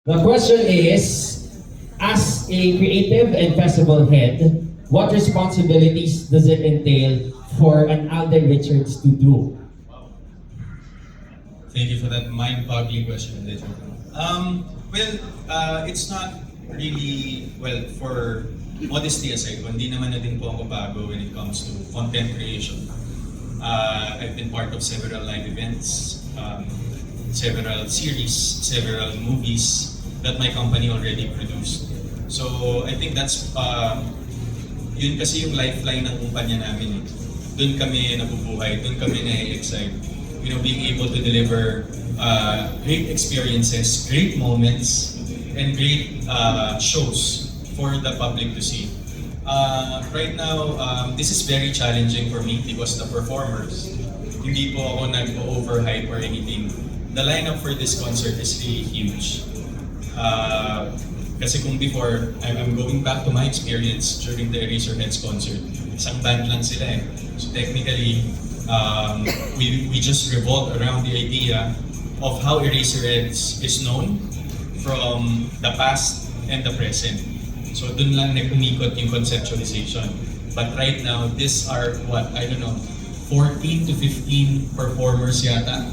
The question is, as a creative and festival head, what responsibilities does it entail for an Alden Richards to do? Thank you for that mind-boggling question, Lejo. It's not really, for modesty aside, hindi naman na din po ako bago when it comes to content creation. I've been part of several live events, several series, several movies that my company already produced. So I think that's, yun kasi yung lifeline ng kumpanya namin. Doon kami nabubuhay, doon kami na-excite. You know, being able to deliver great experiences, great moments, and great shows for the public to see. Right now, this is very challenging for me because the performers, hindi po ako nag-overhype or anything. The lineup for this concert is really huge. Kasi kung before, I'm going back to my experience during the Eraserheads concert. Isang band lang sila eh. So technically, we just revolve around the idea of how Eraserheads is known from the past and the present. So dun lang umikot yung conceptualization. But right now, these are 14 to 15 performers yata.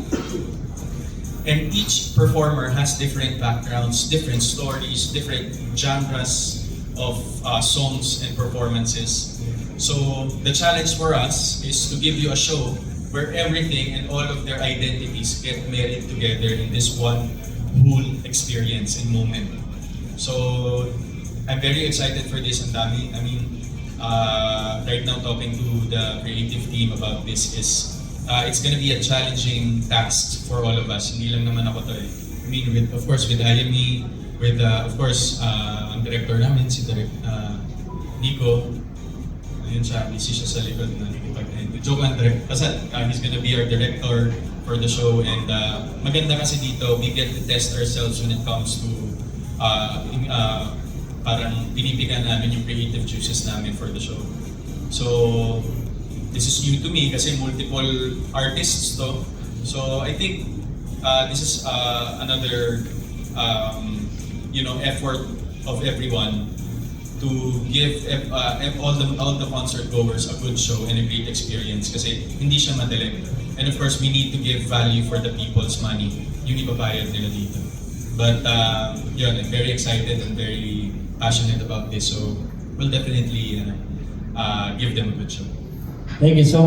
And each performer has different backgrounds, different stories, different genres of songs and performances. So the challenge for us is to give you a show where everything and all of their identities get married together in this one whole experience and moment. So I'm very excited for this, Andami. I mean, right now talking to the creative team about this is it's gonna be a challenging task for all of us. Hindi lang naman ako to eh. I mean, of course, with IME, with of course, ang director namin, si Nico. Ayun siya, busy siya sa likod na joke lang, basta he's gonna be our director for the show. And maganda kasi dito, we get to test ourselves when it comes to parang pinipigan namin yung creative juices namin for the show. So, this is new to me kasi multiple artists to. So I think this is another effort of everyone to give all the concert goers a good show and a great experience kasi hindi siya madali. And of course, we need to give value for the people's money. Yung ibabayad nila dito. But I'm very excited and very passionate about this. So we'll definitely give them a good show. Thank you so much.